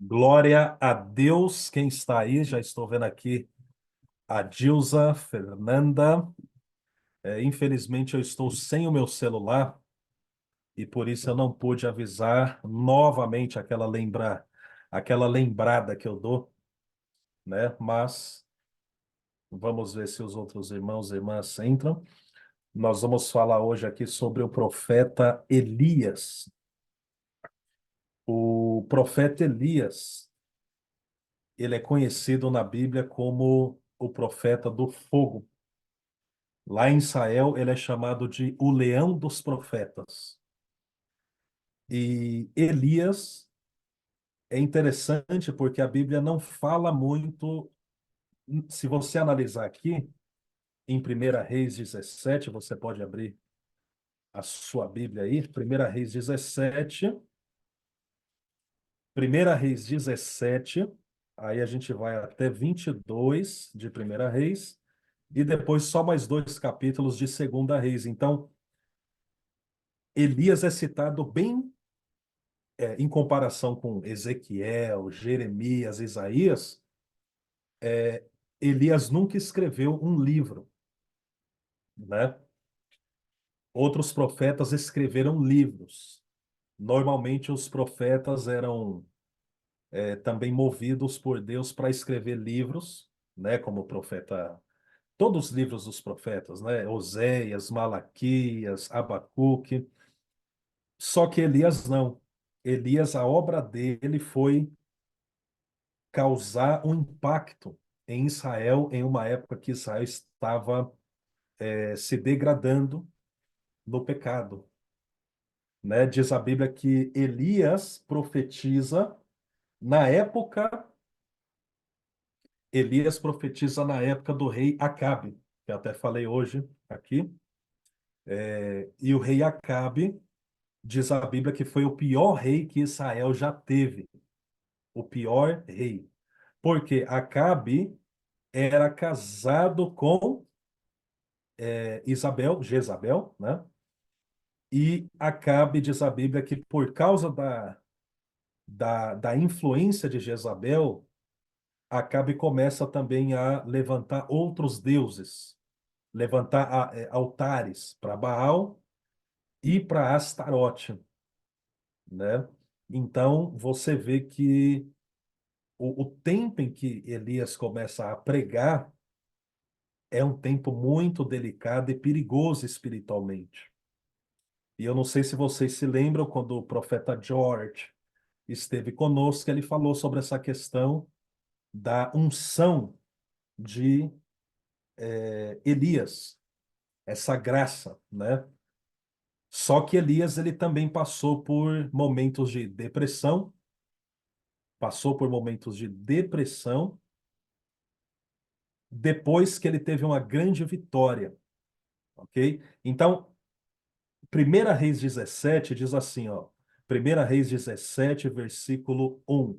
Glória a Deus, quem está aí, já estou vendo aqui a Dilza, Fernanda. Infelizmente eu estou sem o meu celular e por isso eu não pude avisar novamente aquela lembrada que eu dou, né? Mas vamos ver se os outros irmãos e irmãs entram. Nós vamos falar hoje aqui sobre o profeta Elias. O profeta Elias, ele é conhecido na Bíblia como o profeta do fogo. Lá em Israel, ele é chamado de o leão dos profetas. E Elias é interessante porque a Bíblia não fala muito. Se você analisar aqui, em 1 Reis 17, você pode abrir a sua Bíblia aí, 1 Reis 17, 1 Reis 17, aí a gente vai até 22 de 1 Reis, e depois só mais dois capítulos de 2 Reis. Então, Elias é citado bem em comparação com Ezequiel, Jeremias, Isaías. Elias nunca escreveu um livro, né? Outros profetas escreveram livros. Normalmente os profetas eram também movidos por Deus para escrever livros, né? Como o profeta, todos os livros dos profetas, né? Oséias, Malaquias, Abacuque. Só que Elias não. Elias, a obra dele foi causar um impacto em Israel em uma época que Israel estava se degradando no pecado, né? Diz a Bíblia que Elias profetiza na época do rei Acabe, que eu até falei hoje aqui. E o rei Acabe, diz a Bíblia que foi o pior rei que Israel já teve, o pior rei, porque Acabe era casado com Jezabel, né? E Acabe, diz a Bíblia, que por causa da influência de Jezabel, Acabe começa também a levantar outros deuses, levantar altares para Baal e para Astarote, né? Então, você vê que o tempo em que Elias começa a pregar é um tempo muito delicado e perigoso espiritualmente. E eu não sei se vocês se lembram quando o profeta George esteve conosco, ele falou sobre essa questão da unção de Elias, essa graça, né? Só que Elias ele também passou por momentos de depressão depois que ele teve uma grande vitória, ok? Então, 1 Reis 17 diz assim, ó, 1 Reis 17, versículo 1.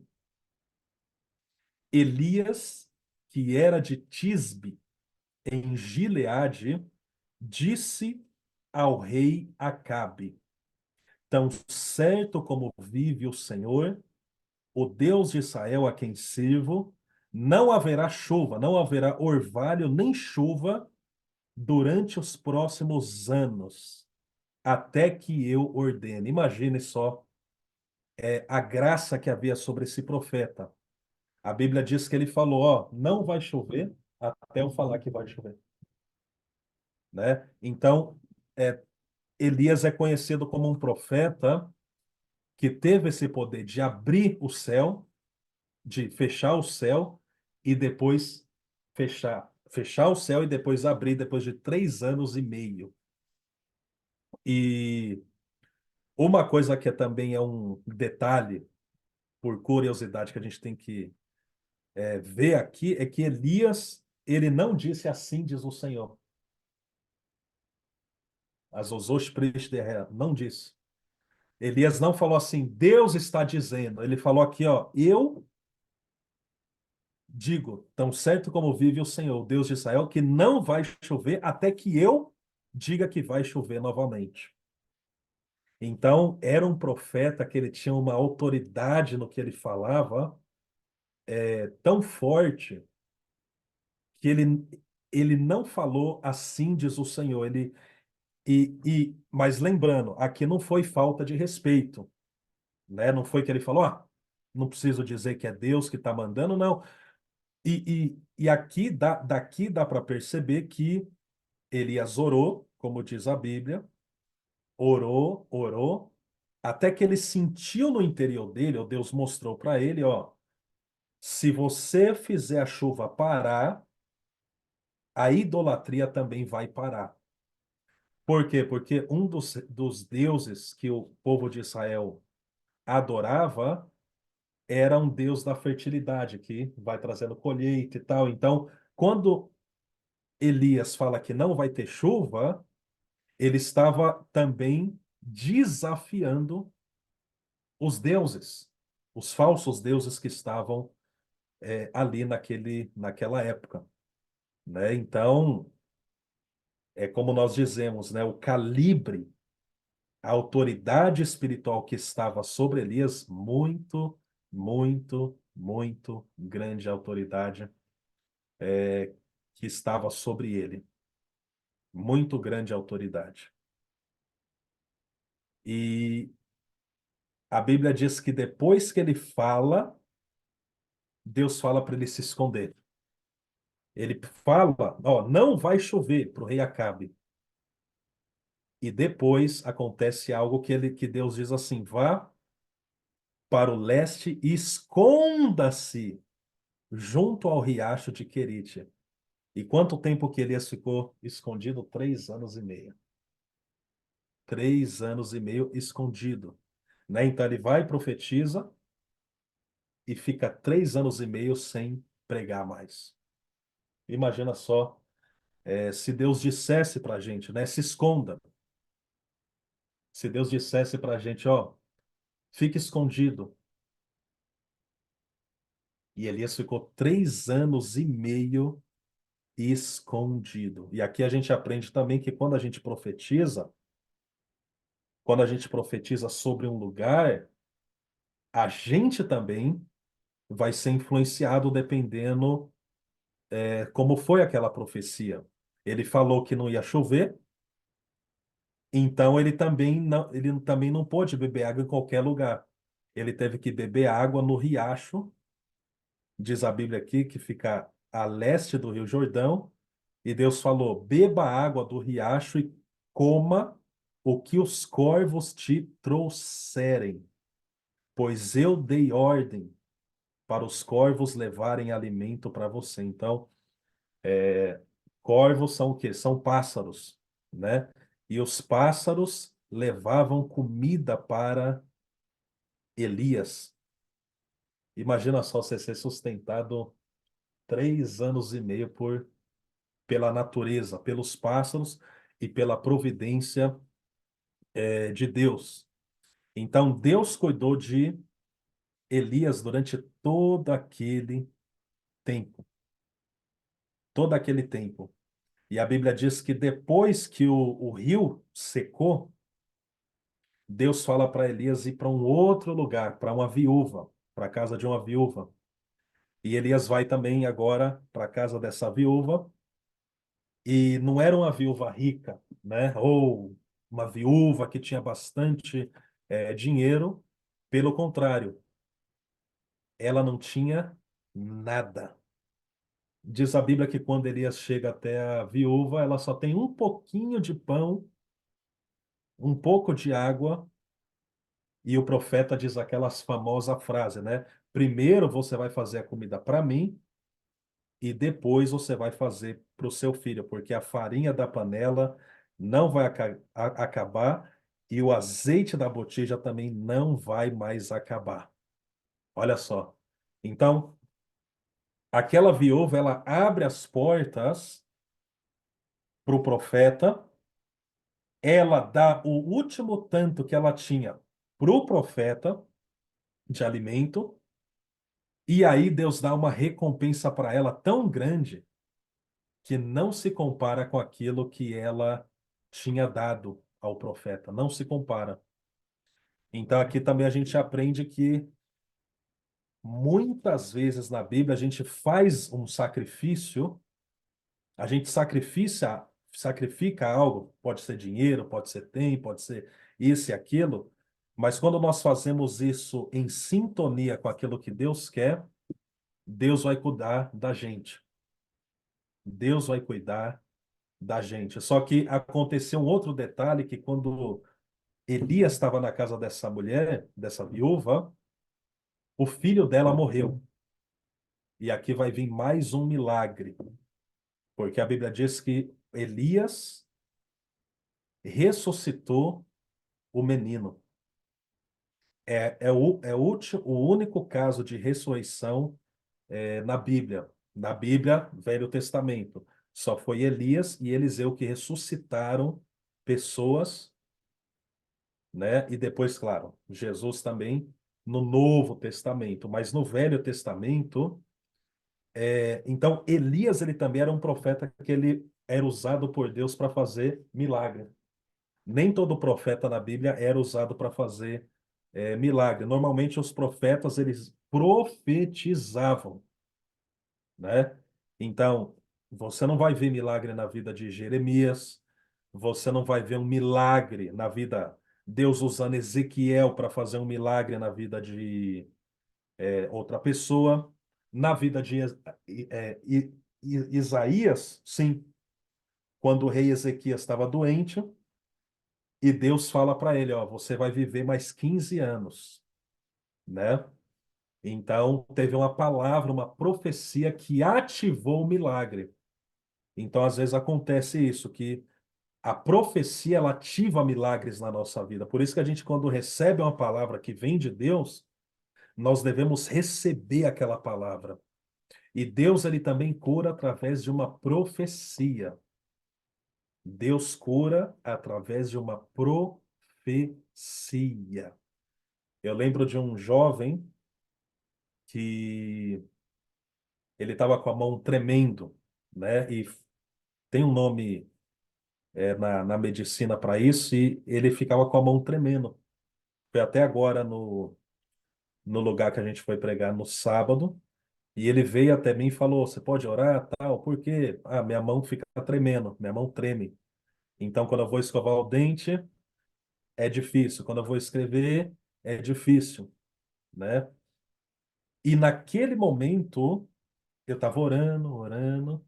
Elias, que era de Tisbe, em Gileade, disse ao rei Acabe: Tão certo como vive o Senhor, o Deus de Israel a quem sirvo, não haverá chuva, não haverá orvalho nem chuva durante os próximos anos, até que eu ordene. Imagine só a graça que havia sobre esse profeta. A Bíblia diz que ele falou, ó, não vai chover até eu falar que vai chover, né? Então, é, Elias é conhecido como um profeta que teve esse poder de abrir o céu, de fechar o céu e depois fechar o céu e depois abrir depois de 3 anos e meio. E uma coisa que também é um detalhe, por curiosidade, que a gente tem que ver aqui, é que Elias, ele não disse assim, diz o Senhor. Azozosh Prishderé, não disse. Elias não falou assim, Deus está dizendo. Ele falou aqui, ó, eu digo, tão certo como vive o Senhor, Deus de Israel, que não vai chover até que eu diga que vai chover novamente. Então, era um profeta que ele tinha uma autoridade no que ele falava, tão forte que ele não falou assim diz o Senhor. Mas lembrando, aqui não foi falta de respeito, né? Não foi que ele falou, não preciso dizer que é Deus que está mandando, não. E aqui daqui dá para perceber que Elias orou, como diz a Bíblia, orou, orou, até que ele sentiu no interior dele, ou Deus mostrou para ele, se você fizer a chuva parar, a idolatria também vai parar. Por quê? Porque um dos deuses que o povo de Israel adorava era um deus da fertilidade, que vai trazendo colheita e tal. Então, quando Elias fala que não vai ter chuva, ele estava também desafiando os deuses, os falsos deuses que estavam ali naquela época, né? Então, é como nós dizemos, né? O calibre, a autoridade espiritual que estava sobre Elias, muito, muito, muito grande autoridade que estava sobre ele, muito grande autoridade. E a Bíblia diz que depois que ele fala, Deus fala para ele se esconder. Ele fala, não vai chover para o rei Acabe. E depois acontece algo que Deus diz assim: vá para o leste e esconda-se junto ao riacho de Querite. E quanto tempo que Elias ficou escondido? 3 anos e meio. 3 anos e meio escondido. Né? Então ele vai e profetiza e fica 3 anos e meio sem pregar mais. Imagina só, se Deus dissesse para a gente, né? Se esconda. Se Deus dissesse para a gente, fique escondido. E Elias ficou 3 anos e meio escondido. E aqui a gente aprende também que quando a gente profetiza sobre um lugar, a gente também vai ser influenciado dependendo como foi aquela profecia. Ele falou que não ia chover, então ele também não pôde beber água em qualquer lugar. Ele teve que beber água no riacho, diz a Bíblia aqui, que fica a leste do Rio Jordão, e Deus falou: beba a água do riacho e coma o que os corvos te trouxerem, pois eu dei ordem para os corvos levarem alimento para você. Então, corvos são o quê? São pássaros, né? E os pássaros levavam comida para Elias. Imagina só você ser sustentado 3 anos e meio pela natureza, pelos pássaros e pela providência de Deus. Então, Deus cuidou de Elias durante tempo, todo aquele tempo. E a Bíblia diz que depois que o rio secou, Deus fala para Elias ir para um outro lugar, para uma viúva, para a casa de uma viúva. E Elias vai também agora para a casa dessa viúva, e não era uma viúva rica, né? Ou uma viúva que tinha bastante dinheiro. Pelo contrário, ela não tinha nada. Diz a Bíblia que quando Elias chega até a viúva, ela só tem um pouquinho de pão, um pouco de água, e o profeta diz aquelas famosa frase, né? Primeiro você vai fazer a comida para mim e depois você vai fazer para o seu filho, porque a farinha da panela não vai acabar e o azeite da botija também não vai mais acabar. Olha só. Então, aquela viúva, ela abre as portas para o profeta, ela dá o último tanto que ela tinha para o profeta de alimento, e aí Deus dá uma recompensa para ela tão grande que não se compara com aquilo que ela tinha dado ao profeta. Não se compara. Então aqui também a gente aprende que muitas vezes na Bíblia a gente faz um sacrifício, a gente sacrifica algo, pode ser dinheiro, pode ser tempo, pode ser isso e aquilo, mas quando nós fazemos isso em sintonia com aquilo que Deus quer, Deus vai cuidar da gente. Deus vai cuidar da gente. Só que aconteceu um outro detalhe que quando Elias estava na casa dessa mulher, dessa viúva, o filho dela morreu. E aqui vai vir mais um milagre, porque a Bíblia diz que Elias ressuscitou o menino. O único caso de ressurreição na Bíblia. Na Bíblia, Velho Testamento. Só foi Elias e Eliseu que ressuscitaram pessoas, né? E depois, claro, Jesus também no Novo Testamento. Mas no Velho Testamento, então Elias ele também era um profeta que ele era usado por Deus para fazer milagre. Nem todo profeta na Bíblia era usado para fazer milagre. Normalmente os profetas eles profetizavam, né? Então, você não vai ver milagre na vida de Jeremias, você não vai ver um milagre na vida, Deus usando Ezequiel para fazer um milagre na vida de outra pessoa. Na vida de Isaías, sim, quando o rei Ezequias estava doente, e Deus fala para ele, ó, você vai viver mais 15 anos, né? Então, teve uma palavra, uma profecia que ativou o milagre. Então, às vezes acontece isso, que a profecia ela ativa milagres na nossa vida. Por isso que a gente, quando recebe uma palavra que vem de Deus, nós devemos receber aquela palavra. E Deus ele também cura através de uma profecia. Deus cura através de uma profecia. Eu lembro de um jovem que ele estava com a mão tremendo, né? E tem um nome na medicina para isso, e ele ficava com a mão tremendo. Foi até agora no lugar que a gente foi pregar no sábado, e ele veio até mim e falou: Você pode orar, tal? Por quê? Ah, minha mão fica tremendo, minha mão treme. Então, quando eu vou escovar o dente, é difícil. Quando eu vou escrever, é difícil, né? E naquele momento, eu estava orando, orando,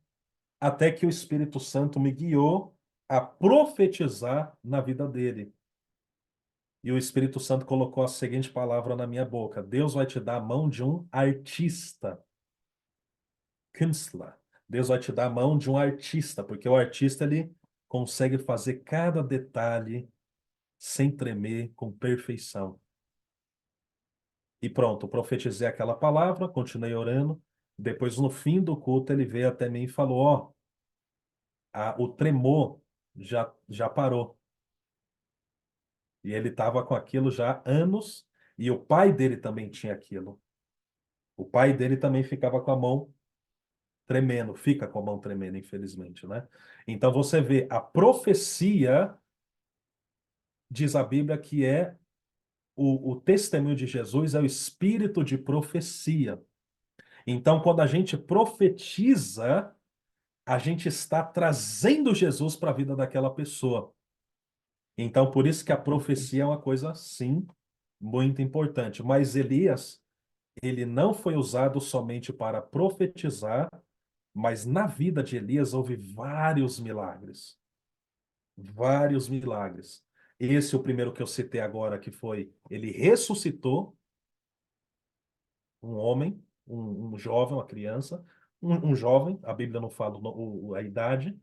até que o Espírito Santo me guiou a profetizar na vida dele. E o Espírito Santo colocou a seguinte palavra na minha boca: Deus vai te dar a mão de um artista. Künstler. Deus vai te dar a mão de um artista, porque o artista ele consegue fazer cada detalhe sem tremer, com perfeição. E pronto, profetizei aquela palavra, continuei orando. Depois, no fim do culto, ele veio até mim e falou: Ó, o tremor já parou. E ele estava com aquilo já há anos, e o pai dele também tinha aquilo. O pai dele também ficava com a mão tremendo, fica com a mão tremendo, infelizmente, né? Então você vê, a profecia, diz a Bíblia, que é o testemunho de Jesus, é o espírito de profecia. Então, quando a gente profetiza, a gente está trazendo Jesus para a vida daquela pessoa. Então, por isso que a profecia é uma coisa, sim, muito importante. Mas Elias, ele não foi usado somente para profetizar, mas na vida de Elias houve vários milagres. Vários milagres. Esse, o primeiro que eu citei agora, que foi, ele ressuscitou um homem, um jovem, uma criança, um jovem, a Bíblia não fala a idade,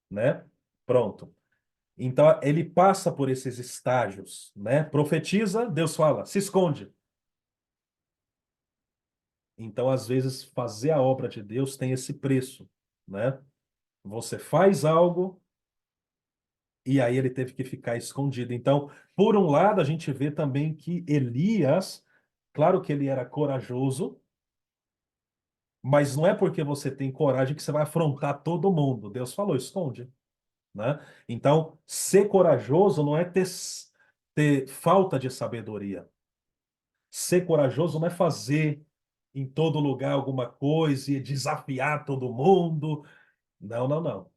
né? Pronto. Então, ele passa por esses estágios, né? Profetiza, Deus fala, se esconde. Então, às vezes, fazer a obra de Deus tem esse preço, né? Você faz algo e aí ele teve que ficar escondido. Então, por um lado, a gente vê também que Elias, claro que ele era corajoso, mas não é porque você tem coragem que você vai afrontar todo mundo. Deus falou, esconde, né? Então, ser corajoso não é ter ter falta de sabedoria. Ser corajoso não é fazer em todo lugar alguma coisa e desafiar todo mundo. Não, não, não.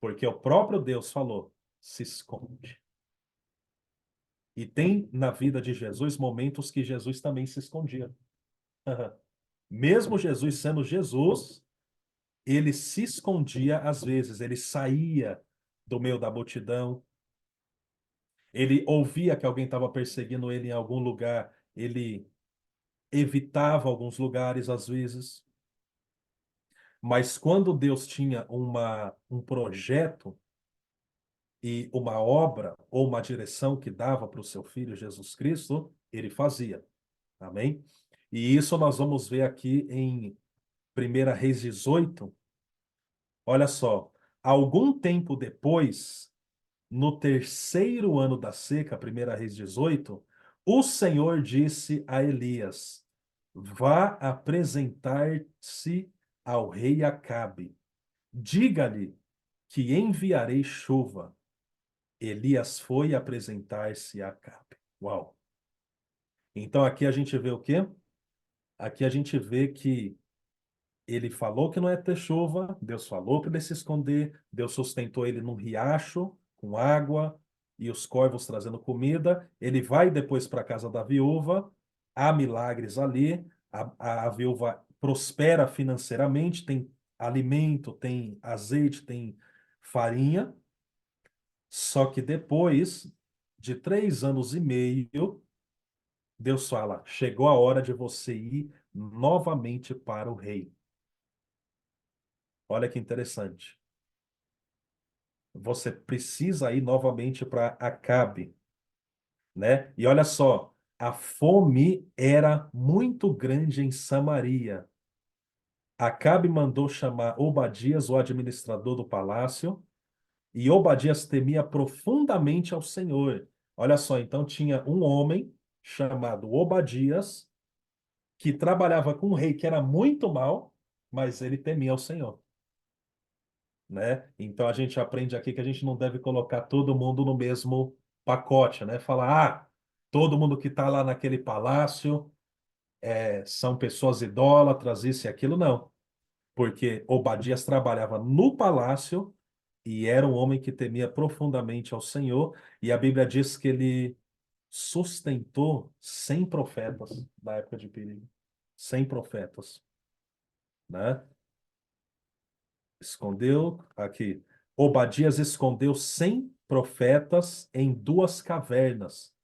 Porque o próprio Deus falou: se esconde. E tem na vida de Jesus momentos que Jesus também se escondia. Mesmo Jesus sendo Jesus, ele se escondia às vezes, ele saía do meio da multidão, ele ouvia que alguém estava perseguindo ele em algum lugar, ele evitava alguns lugares às vezes. Mas quando Deus tinha um projeto e uma obra ou uma direção que dava para o seu filho Jesus Cristo, ele fazia. Amém? E isso nós vamos ver aqui em 1 Reis 18. Olha só, algum tempo depois, no terceiro ano da seca, 1 Reis 18, o Senhor disse a Elias: vá apresentar-se ao rei Acabe. Diga-lhe que enviarei chuva. Elias foi apresentar-se a Acabe. Uau! Então aqui a gente vê o quê? Aqui a gente vê que ele falou que não ia ter chuva, Deus falou para ele se esconder, Deus sustentou ele num riacho com água e os corvos trazendo comida. Ele vai depois para a casa da viúva, há milagres ali, a viúva prospera financeiramente, tem alimento, tem azeite, tem farinha. Só que depois de 3 anos e meio, Deus fala: chegou a hora de você ir novamente para o rei. Olha que interessante. Você precisa ir novamente para Acabe, né? E olha só, a fome era muito grande em Samaria. Acabe mandou chamar Obadias, o administrador do palácio, e Obadias temia profundamente ao Senhor. Olha só, então tinha um homem chamado Obadias que trabalhava com um rei que era muito mau, mas ele temia ao Senhor. Né? Então a gente aprende aqui que a gente não deve colocar todo mundo no mesmo pacote, né? Falar, todo mundo que está lá naquele palácio são pessoas idólatras, isso e aquilo, não. Porque Obadias trabalhava no palácio e era um homem que temia profundamente ao Senhor, e a Bíblia diz que ele sustentou 100 profetas na época de perigo. 100 profetas, né? Escondeu aqui. Obadias escondeu 100 profetas em 2 cavernas.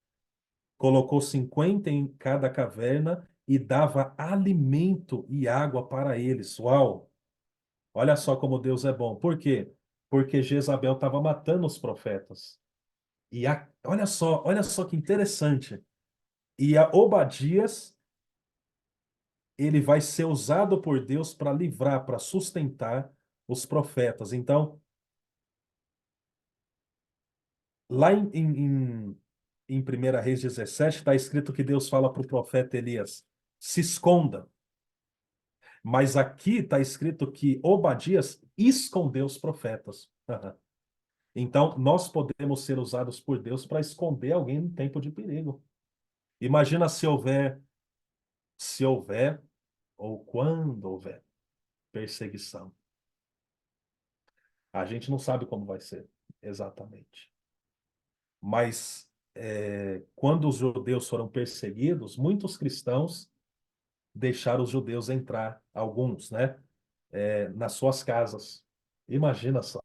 Colocou 50 em cada caverna e dava alimento e água para eles. Uau! Olha só como Deus é bom. Por quê? Porque Jezabel estava matando os profetas. Olha só que interessante. E a Obadias, ele vai ser usado por Deus para livrar, para sustentar os profetas. Então, lá em 1 Reis 17, está escrito que Deus fala para o profeta Elias: se esconda. Mas aqui está escrito que Obadias escondeu os profetas. Então, nós podemos ser usados por Deus para esconder alguém em tempo de perigo. Imagina se houver, ou quando houver perseguição. A gente não sabe como vai ser exatamente. Mas quando os judeus foram perseguidos, muitos cristãos deixaram os judeus entrar, alguns, né, nas suas casas. Imagina só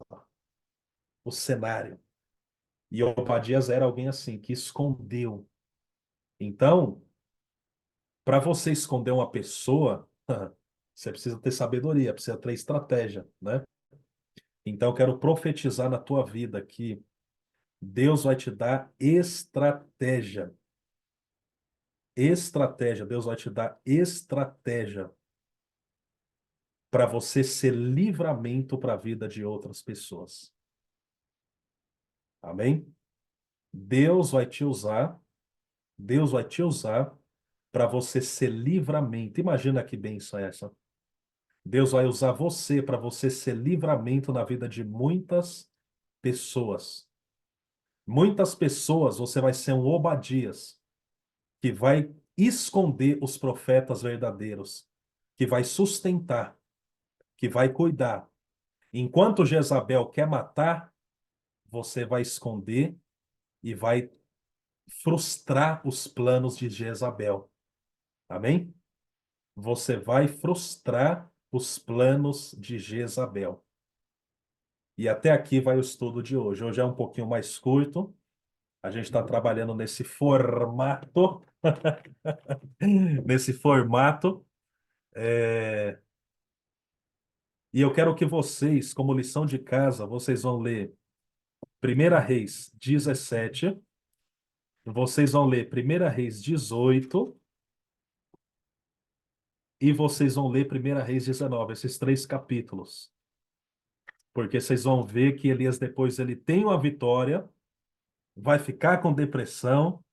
o cenário. E Obadias era alguém assim, que escondeu. Então, para você esconder uma pessoa, você precisa ter sabedoria, precisa ter estratégia, né? Então, eu quero profetizar na tua vida que Deus vai te dar estratégia. Estratégia. Deus vai te dar estratégia para você ser livramento para a vida de outras pessoas. Amém? Deus vai te usar, Deus vai te usar para você ser livramento. Imagina que bênção é essa. Deus vai usar você para você ser livramento na vida de muitas pessoas. Muitas pessoas, você vai ser um Obadias, que vai esconder os profetas verdadeiros, que vai sustentar, que vai cuidar. Enquanto Jezabel quer matar, você vai esconder e vai frustrar os planos de Jezabel. Amém? Você vai frustrar os planos de Jezabel. E até aqui vai o estudo de hoje. Hoje é um pouquinho mais curto. A gente está trabalhando nesse formato. Nesse formato. É, E eu quero que vocês, como lição de casa, vocês vão ler 1 Reis 17, vocês vão ler 1 Reis 18 e vocês vão ler 1 Reis 19, esses três capítulos. Porque vocês vão ver que Elias depois ele tem uma vitória, vai ficar com depressão,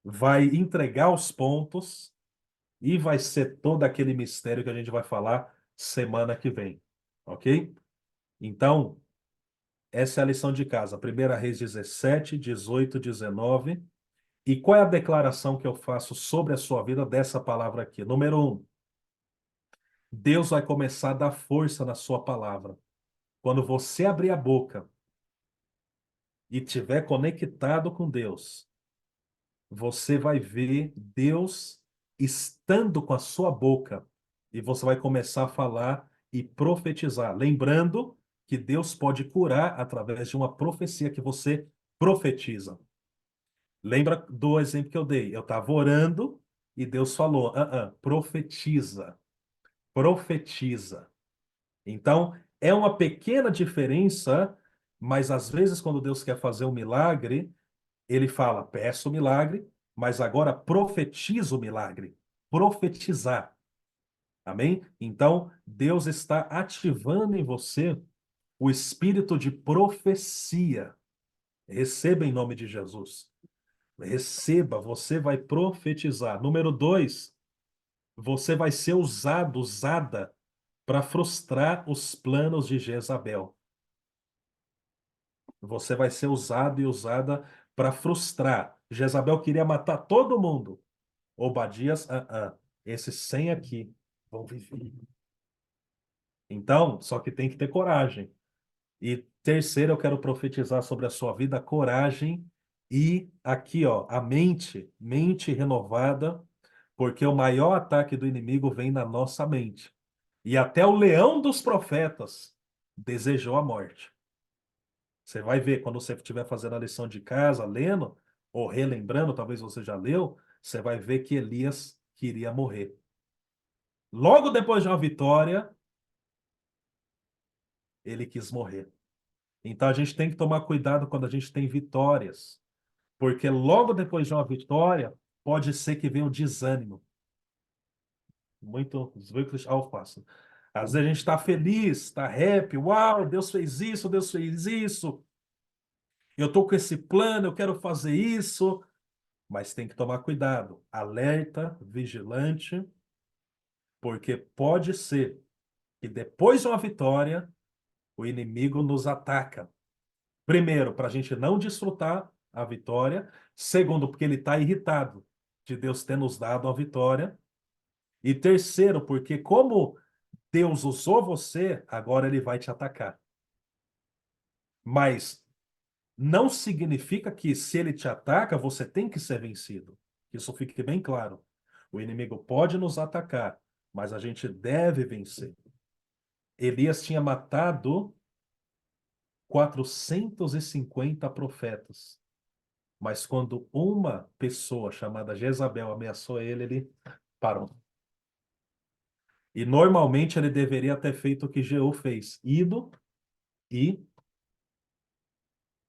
vai entregar os pontos e vai ser todo aquele mistério que a gente vai falar semana que vem. Ok? Então, essa é a lição de casa. 1 Reis 17, 18, 19. E qual é a declaração que eu faço sobre a sua vida dessa palavra aqui? Número um, Deus vai começar a dar força na sua palavra. Quando você abrir a boca e estiver conectado com Deus, você vai ver Deus estando com a sua boca e você vai começar a falar e profetizar. Lembrando que Deus pode curar através de uma profecia que você profetiza. Lembra do exemplo que eu dei? Eu estava orando e Deus falou: profetiza, profetiza. Então, é uma pequena diferença, mas às vezes, quando Deus quer fazer um milagre, ele fala: peço o milagre, mas agora profetiza o milagre. Profetizar. Amém? Então, Deus está ativando em você o espírito de profecia. Receba em nome de Jesus. Receba, você vai profetizar. Número dois, você vai ser usado, usada para frustrar os planos de Jezabel. Você vai ser usado e usada para frustrar. Jezabel queria matar todo mundo. Obadias, esses 100 aqui vão viver. Então, só que tem que ter coragem. E terceiro, eu quero profetizar sobre a sua vida coragem e aqui, ó, a mente renovada, porque o maior ataque do inimigo vem na nossa mente. E até o leão dos profetas desejou a morte. Você vai ver quando você estiver fazendo a lição de casa, lendo ou relembrando, talvez você já leu, você vai ver que Elias queria morrer. Logo depois de uma vitória, ele quis morrer. Então a gente tem que tomar cuidado quando a gente tem vitórias, porque logo depois de uma vitória, pode ser que venha o desânimo. Muito alface. Às vezes a gente está feliz, está happy, uau, Deus fez isso, Deus fez isso. Eu estou com esse plano, eu quero fazer isso, mas tem que tomar cuidado, alerta, vigilante, porque pode ser que depois de uma vitória, o inimigo nos ataca. Primeiro, para a gente não desfrutar a vitória. Segundo, porque ele está irritado de Deus ter nos dado a vitória. E terceiro, porque como Deus usou você, agora ele vai te atacar. Mas não significa que se ele te ataca, você tem que ser vencido. Isso fique bem claro. O inimigo pode nos atacar, mas a gente deve vencer. Elias tinha matado 450 profetas. Mas quando uma pessoa chamada Jezabel ameaçou ele, ele parou. E normalmente ele deveria ter feito o que Jeú fez, ido e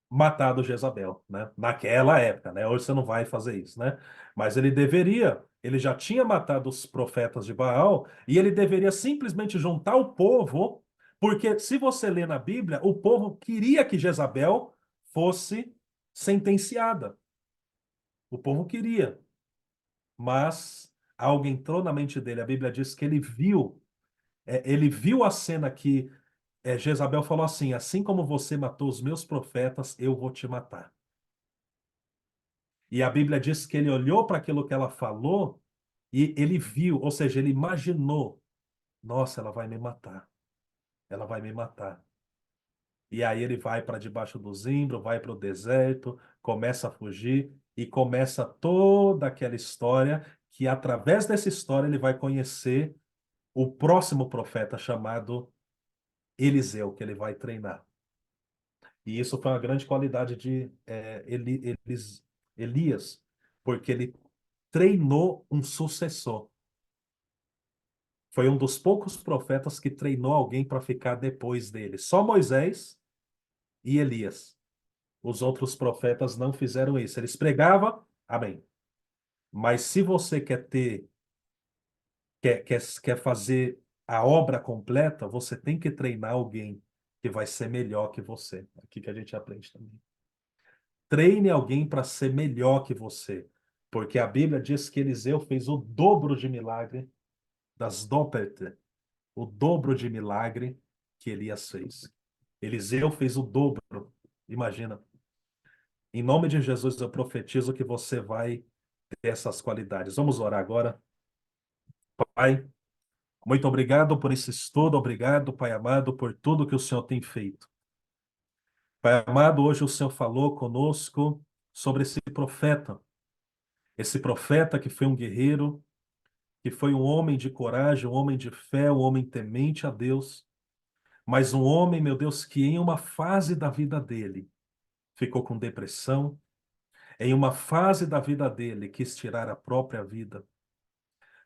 matado Jezabel, né? Naquela época, né? Hoje você não vai fazer isso, né? Mas ele deveria, ele já tinha matado os profetas de Baal e ele deveria simplesmente juntar o povo, porque se você lê na Bíblia, o povo queria que Jezabel fosse sentenciada. O povo queria. Mas algo entrou na mente dele. A Bíblia diz que ele viu a cena que Jezabel falou assim: assim como você matou os meus profetas, eu vou te matar. E a Bíblia diz que ele olhou para aquilo que ela falou e ele viu, ou seja, ele imaginou: nossa, ela vai me matar, ela vai me matar. E aí ele vai para debaixo do zimbro, vai para o deserto, começa a fugir e começa toda aquela história que através dessa história ele vai conhecer o próximo profeta chamado Eliseu, que ele vai treinar. E isso foi uma grande qualidade de Elias, porque ele treinou um sucessor. Foi um dos poucos profetas que treinou alguém para ficar depois dele. Só Moisés e Elias. Os outros profetas não fizeram isso. Eles pregavam, amém. Mas se você quer fazer a obra completa, você tem que treinar alguém que vai ser melhor que você. Aqui que a gente aprende também. Treine alguém para ser melhor que você. Porque a Bíblia diz que Eliseu fez o dobro de milagre das Doppelter, o dobro de milagre que Elias fez. Eliseu fez o dobro. Imagina. Em nome de Jesus, eu profetizo que você vai ter essas qualidades. Vamos orar agora. Pai, muito obrigado por esse estudo. Obrigado, Pai amado, por tudo que o Senhor tem feito. Pai amado, hoje o Senhor falou conosco sobre esse profeta que foi um guerreiro, que foi um homem de coragem, um homem de fé, um homem temente a Deus, mas um homem, meu Deus, que em uma fase da vida dele ficou com depressão, em uma fase da vida dele quis tirar a própria vida.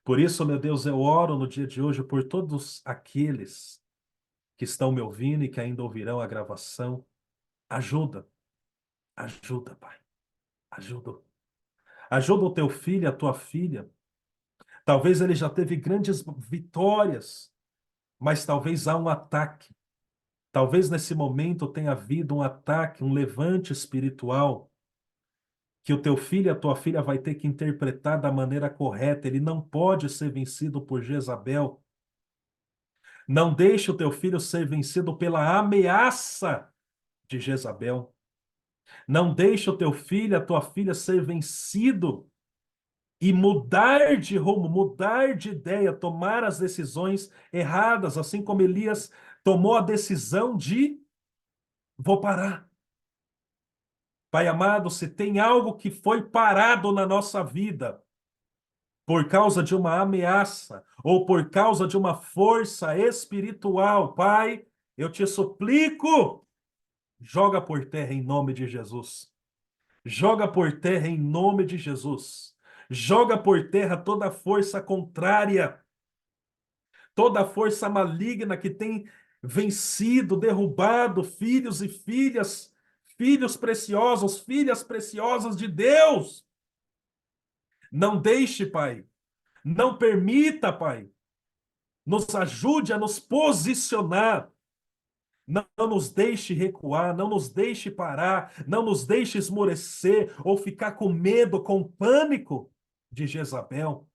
Por isso, meu Deus, eu oro no dia de hoje por todos aqueles que estão me ouvindo e que ainda ouvirão a gravação. Ajuda, ajuda, Pai, ajuda. Ajuda o teu filho, a tua filha. Talvez ele já teve grandes vitórias, mas talvez há um ataque. Talvez nesse momento tenha havido um ataque, um levante espiritual, que o teu filho e a tua filha vai ter que interpretar da maneira correta. Ele não pode ser vencido por Jezabel. Não deixe o teu filho ser vencido pela ameaça de Jezabel. Não deixe o teu filho, a tua filha ser vencido e mudar de rumo, mudar de ideia, tomar as decisões erradas, assim como Elias tomou a decisão de vou parar. Pai amado, se tem algo que foi parado na nossa vida por causa de uma ameaça ou por causa de uma força espiritual, Pai, eu te suplico, joga por terra em nome de Jesus. Joga por terra em nome de Jesus. Joga por terra toda força contrária, toda força maligna que tem vencido, derrubado filhos e filhas, filhos preciosos, filhas preciosas de Deus. Não deixe, Pai. Não permita, Pai. Nos ajude a nos posicionar. Não nos deixe recuar, não nos deixe parar, não nos deixe esmorecer ou ficar com medo, com pânico de Jezabel.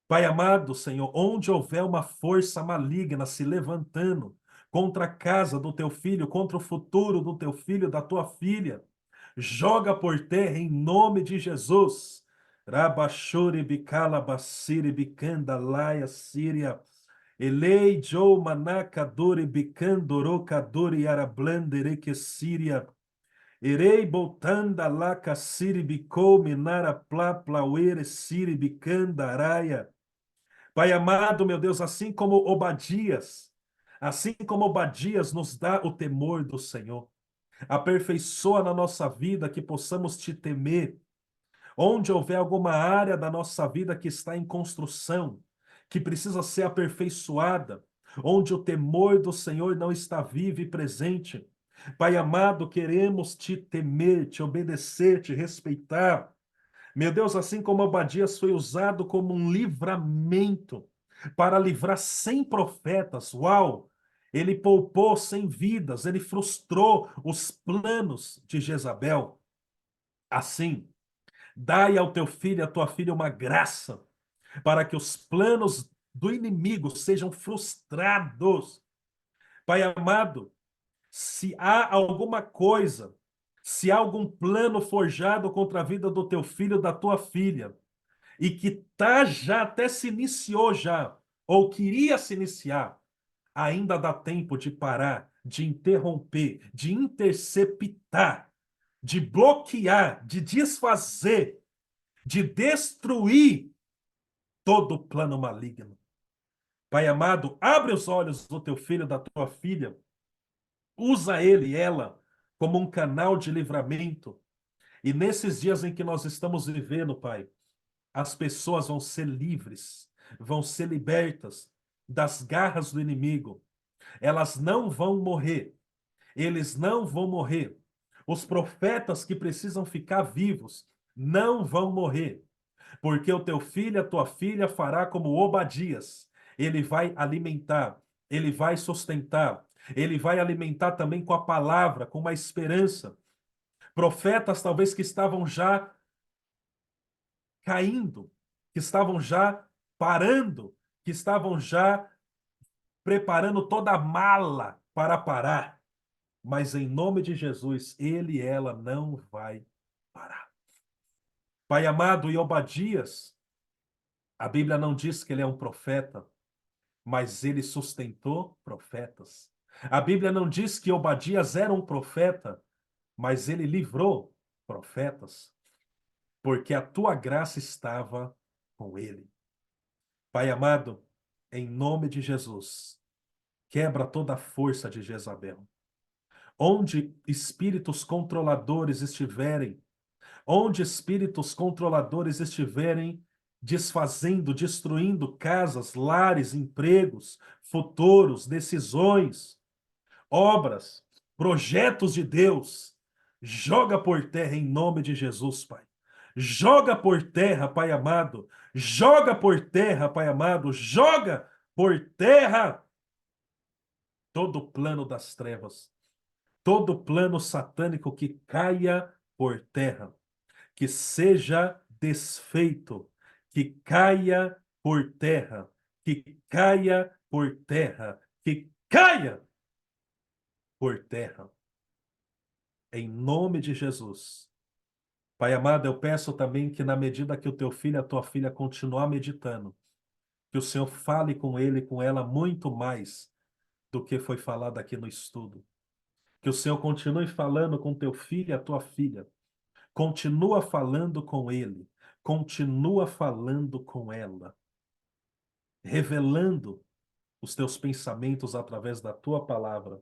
Pai amado, Senhor, onde houver uma força maligna se levantando contra a casa do teu filho, contra o futuro do teu filho, da tua filha, joga por terra em nome de Jesus. Rabashuri bikala basiri bikanda laia síria. Elei Joe Manakadori Bicandoro Kadori Arablandere que Síria. Erei Botanda Laca Siri Bicou Minara Pla Plauere Siri Bicanda Araia. Pai amado, meu Deus, assim como Obadias nos dá o temor do Senhor, aperfeiçoa na nossa vida que possamos te temer. Onde houver alguma área da nossa vida que está em construção, que precisa ser aperfeiçoada, onde o temor do Senhor não está vivo e presente. Pai amado, queremos te temer, te obedecer, te respeitar. Meu Deus, assim como Obadias foi usado como um livramento para livrar 100 profetas, uau! Ele poupou 100 vidas, ele frustrou os planos de Jezabel. Assim, dai ao teu filho e à tua filha uma graça para que os planos do inimigo sejam frustrados. Pai amado, se há alguma coisa, Se há algum plano forjado contra a vida do teu filho, da tua filha, e que tá já até se iniciou já, ou queria se iniciar, ainda dá tempo de parar, de interromper, de interceptar, de bloquear, de desfazer, de destruir todo o plano maligno. Pai amado, abre os olhos do teu filho, da tua filha, usa ele e ela como um canal de livramento. E nesses dias em que nós estamos vivendo, Pai, as pessoas vão ser livres, vão ser libertas das garras do inimigo. Elas não vão morrer, eles não vão morrer. Os profetas que precisam ficar vivos não vão morrer, porque o teu filho, a tua filha fará como Obadias. Ele vai alimentar, ele vai sustentar, ele vai alimentar também com a palavra, com uma esperança. Profetas talvez que estavam já caindo, que estavam já parando, que estavam já preparando toda a mala para parar. Mas em nome de Jesus, ele e ela não vai parar. Pai amado, e Obadias, a Bíblia não diz que ele é um profeta, mas ele sustentou profetas. A Bíblia não diz que Obadias era um profeta, mas ele livrou profetas, porque a tua graça estava com ele. Pai amado, em nome de Jesus, quebra toda a força de Jezabel. Onde espíritos controladores estiverem, onde espíritos controladores estiverem desfazendo, destruindo casas, lares, empregos, futuros, decisões, obras, projetos de Deus, joga por terra em nome de Jesus, Pai. Joga por terra, Pai amado. Joga por terra, Pai amado. Joga por terra todo o plano das trevas, todo plano satânico que caia por terra, que seja desfeito, que caia por terra, que caia por terra, que caia por terra, em nome de Jesus. Pai amado, eu peço também que na medida que o teu filho e a tua filha continuar meditando, que o Senhor fale com ele e com ela muito mais do que foi falado aqui no estudo. Que o Senhor continue falando com teu filho e a tua filha. Continua falando com ele. Continua falando com ela. Revelando os teus pensamentos através da tua palavra.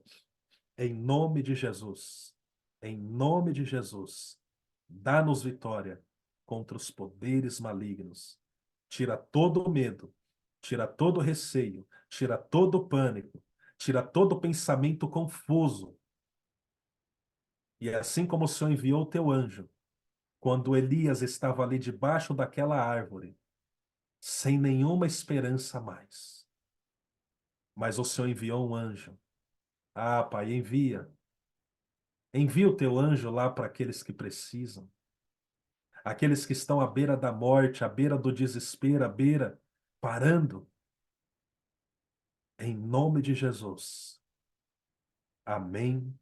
Em nome de Jesus. Em nome de Jesus. Dá-nos vitória contra os poderes malignos. Tira todo o medo. Tira todo o receio. Tira todo o pânico. Tira todo o pensamento confuso. E assim como o Senhor enviou o teu anjo, quando Elias estava ali debaixo daquela árvore, sem nenhuma esperança mais. Mas o Senhor enviou um anjo. Ah, Pai, envia. Envia o teu anjo lá para aqueles que precisam. Aqueles que estão à beira da morte, à beira do desespero, à beira, parando. Em nome de Jesus. Amém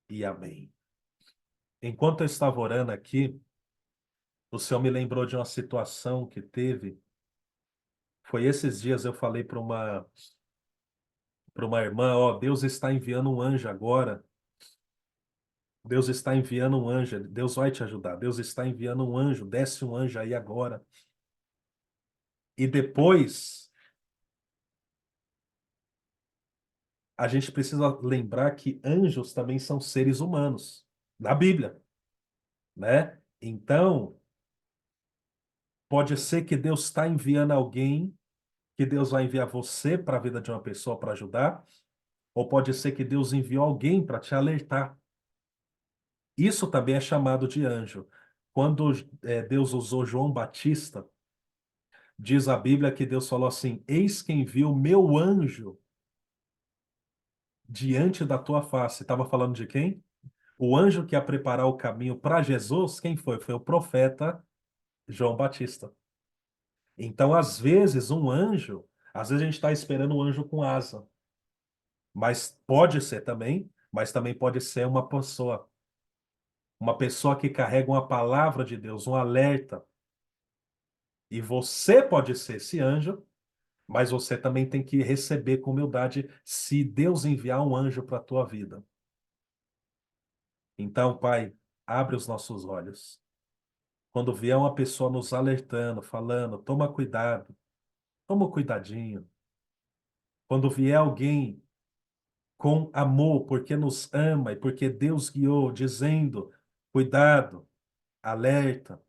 e amém. Enquanto eu estava orando aqui, o Senhor me lembrou de uma situação que teve. Foi esses dias eu falei para uma irmã, ó, Deus está enviando um anjo agora. Deus está enviando um anjo, Deus vai te ajudar. Deus está enviando um anjo, desce um anjo aí agora. E depois, a gente precisa lembrar que anjos também são seres humanos, na Bíblia, né? Então, pode ser que Deus está enviando alguém, que Deus vai enviar você para a vida de uma pessoa para ajudar, ou pode ser que Deus enviou alguém para te alertar. Isso também é chamado de anjo. Quando Deus usou João Batista, diz a Bíblia que Deus falou assim: Eis quem viu meu anjo diante da tua face. Estava falando de quem? O anjo que ia preparar o caminho para Jesus, quem foi? Foi o profeta João Batista. Então, às vezes, um anjo, às vezes a gente está esperando um anjo com asa, mas pode ser também, mas também pode ser uma pessoa. uma pessoa que carrega uma palavra de Deus, um alerta. E você pode ser esse anjo, mas você também tem que receber com humildade se Deus enviar um anjo para a tua vida. Então, Pai, abre os nossos olhos. Quando vier uma pessoa nos alertando, falando, toma cuidado, toma um cuidadinho. Quando vier alguém com amor, porque nos ama e porque Deus guiou, dizendo, cuidado, alerta.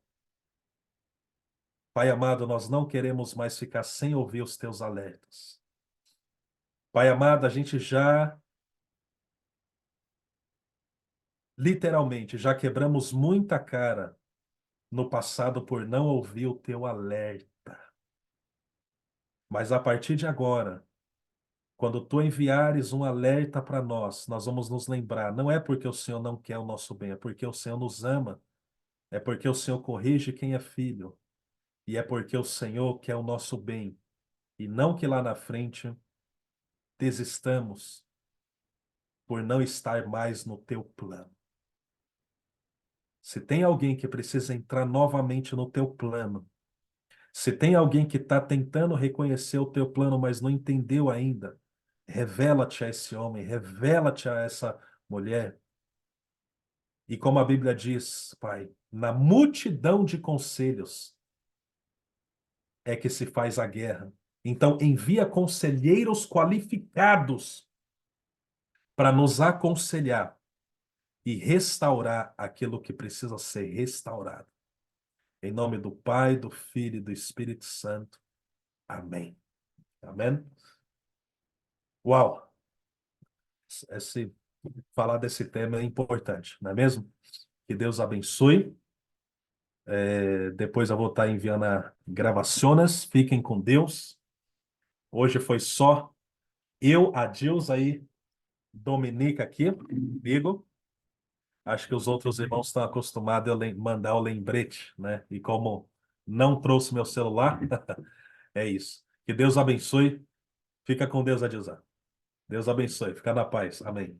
Pai amado, nós não queremos mais ficar sem ouvir os teus alertas. Pai amado, a gente já, literalmente, já quebramos muita cara no passado por não ouvir o teu alerta. Mas a partir de agora, quando tu enviares um alerta para nós, nós vamos nos lembrar, não é porque o Senhor não quer o nosso bem, é porque o Senhor nos ama, é porque o Senhor corrige quem é filho, e é porque o Senhor quer o nosso bem, e não que lá na frente desistamos por não estar mais no teu plano. Se tem alguém que precisa entrar novamente no teu plano, se tem alguém que está tentando reconhecer o teu plano, mas não entendeu ainda, revela-te a esse homem, revela-te a essa mulher. E como a Bíblia diz, Pai, na multidão de conselhos é que se faz a guerra. Então, envia conselheiros qualificados para nos aconselhar e restaurar aquilo que precisa ser restaurado. Em nome do Pai, do Filho e do Espírito Santo. Amém. Amém? Uau! Esse, falar desse tema é importante, não é mesmo? Que Deus abençoe. Depois eu vou estar enviando a gravações. Fiquem com Deus. Hoje foi só eu, a Dilza aí, Dominica aqui, comigo. Acho que os outros irmãos estão acostumados a mandar o lembrete, né? E como não trouxe meu celular, é isso. Que Deus abençoe. Fica com Deus, Adilza. Deus abençoe. Fica na paz. Amém.